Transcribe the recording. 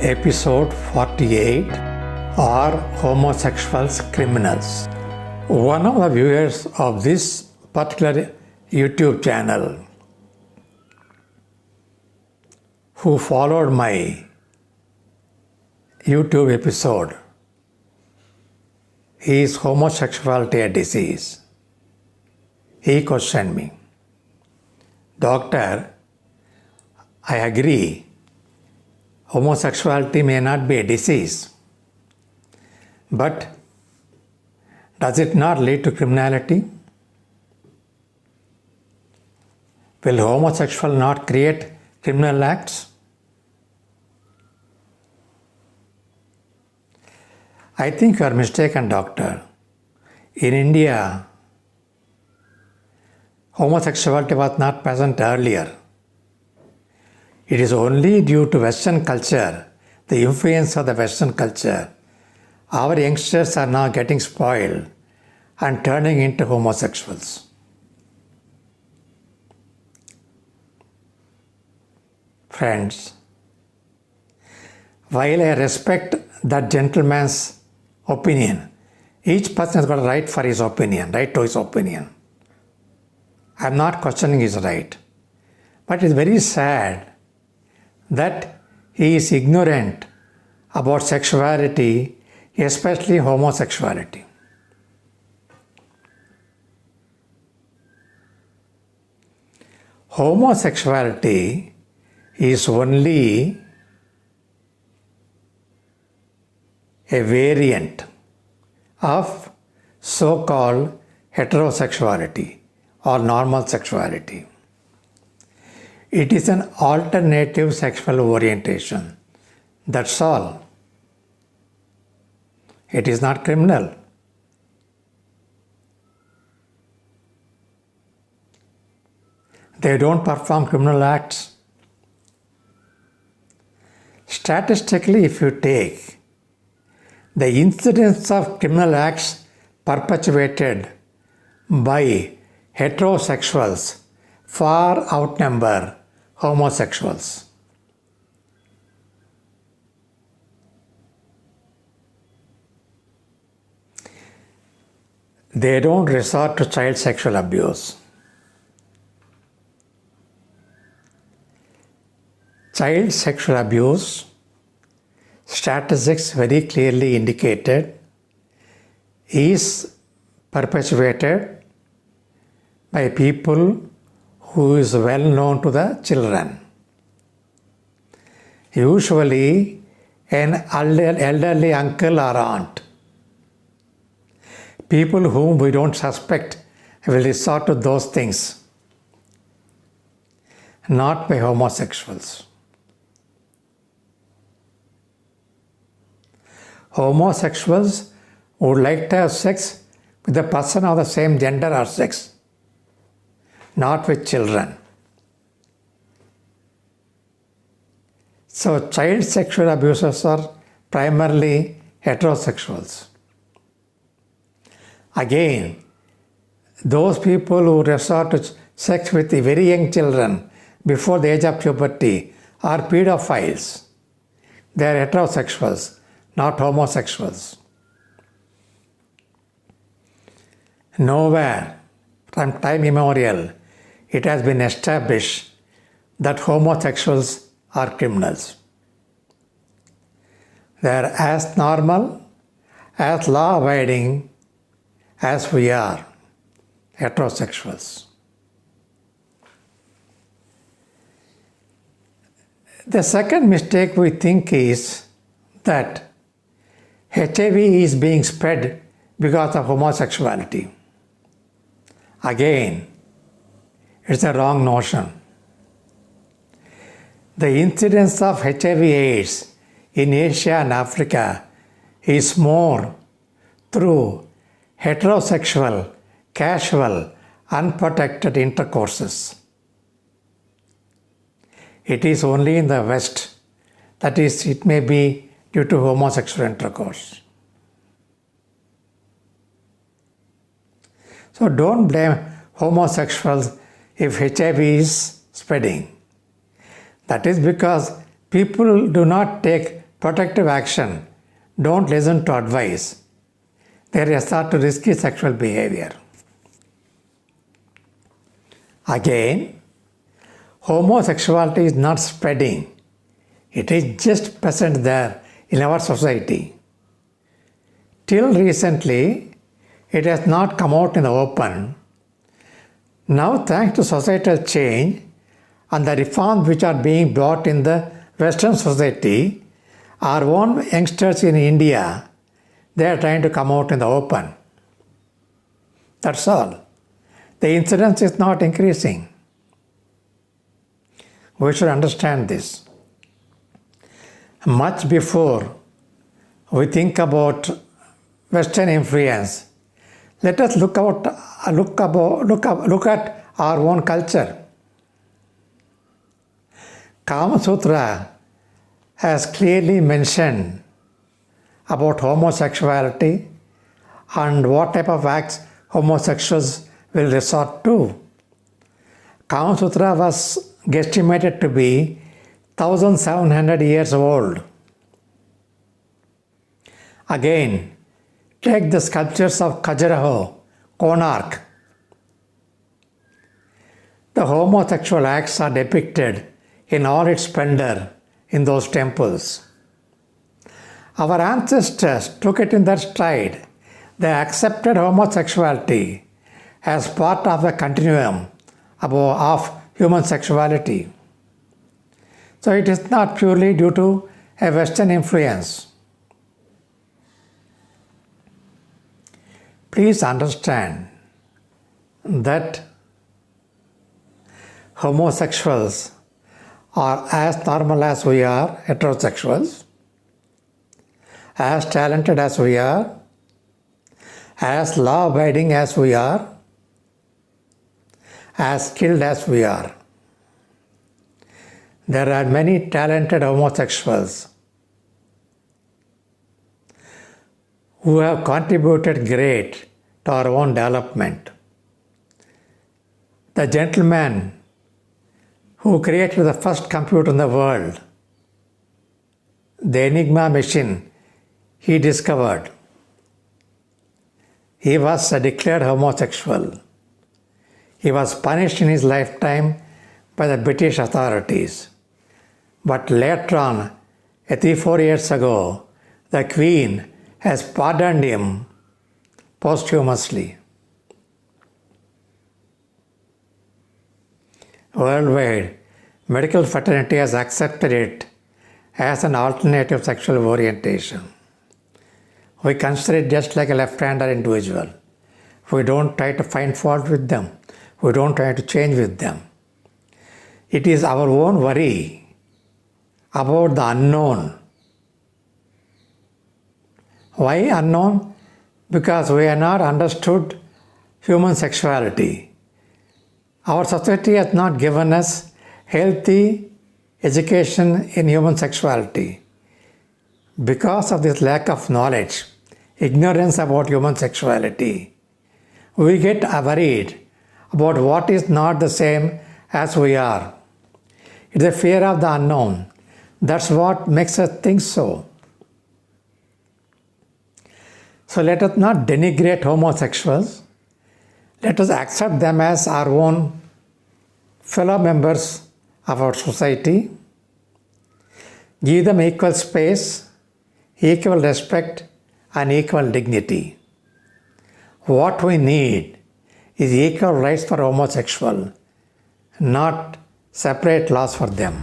Episode 48, Are Homosexuals Criminals? One of the viewers of this particular YouTube channel who followed my YouTube episode, is homosexuality a disease? He questioned me. Doctor, I agree. Homosexuality may not be a disease, but does it not lead to criminality? Will homosexual not create criminal acts? I think you are mistaken, doctor. In India, homosexuality was not present earlier. It is only due to Western culture, the influence of the Western culture. Our youngsters are now getting spoiled and turning into homosexuals. Friends, while I respect that gentleman's opinion, each person has got a right for his opinion, right to his opinion. I am not questioning his right. But it is very sad that he is ignorant about sexuality, especially homosexuality. Homosexuality is only a variant of so-called heterosexuality or normal sexuality. It is an alternative sexual orientation. That's all. It is not criminal. They don't perform criminal acts. Statistically, if you take the incidence of criminal acts perpetuated by heterosexuals, far outnumber homosexuals. They don't resort to child sexual abuse. Child sexual abuse, statistics very clearly indicated, is perpetuated by people who is well known to the children. Usually an elderly uncle or aunt. People whom we don't suspect will resort to those things, not by homosexuals. Homosexuals would like to have sex with a person of the same gender or sex, not with children. So child sexual abusers are primarily heterosexuals. Again, those people who resort to sex with the very young children before the age of puberty are pedophiles. They are heterosexuals, not homosexuals. Nowhere from time immemorial it has been established that homosexuals are criminals. They are as normal, as law-abiding as we are, heterosexuals. The second mistake we think is that HIV is being spread because of homosexuality. Again, it's a wrong notion. The incidence of HIV/AIDS in Asia and Africa is more through heterosexual, casual, unprotected intercourses. It is only in the West, that is, it may be due to homosexual intercourse. So don't blame homosexuals if HIV is spreading. That is because people do not take protective action, don't listen to advice. They resort to risky sexual behavior. Again, homosexuality is not spreading. It is just present there in our society. Till recently, it has not come out in the open. Now, thanks to societal change and the reforms which are being brought in the Western society, our own youngsters in India, they are trying to come out in the open. That's all. The incidence is not increasing. We should understand this. Much before we think about Western influence, let us look at our own culture. Kama Sutra has clearly mentioned about homosexuality and what type of acts homosexuals will resort to. Kama Sutra was guesstimated to be 1700 years old. Again, take the sculptures of Khajuraho, Konark. The homosexual acts are depicted in all its splendor in those temples. Our ancestors took it in their stride. They accepted homosexuality as part of the continuum of human sexuality. So it is not purely due to a Western influence. Please understand that homosexuals are as normal as we are heterosexuals, as talented as we are, as law-abiding as we are, as skilled as we are. There are many talented homosexuals who have contributed great to our own development. The gentleman who created the first computer in the world, the Enigma machine, he discovered. He was a declared homosexual. He was punished in his lifetime by the British authorities. But later on, 3-4 years ago, the Queen has pardoned him posthumously. Worldwide, medical fraternity has accepted it as an alternative sexual orientation. We consider it just like a left-hander individual. We don't try to find fault with them. We don't try to change with them. It is our own worry about the unknown. Why unknown? Because we have not understood human sexuality. Our society has not given us healthy education in human sexuality. Because of this lack of knowledge, ignorance about human sexuality, we get worried about what is not the same as we are. It's a fear of the unknown. That's what makes us think so. So let us not denigrate homosexuals. Let us accept them as our own fellow members of our society. Give them equal space, equal respect, and equal dignity. What we need is equal rights for homosexuals, not separate laws for them.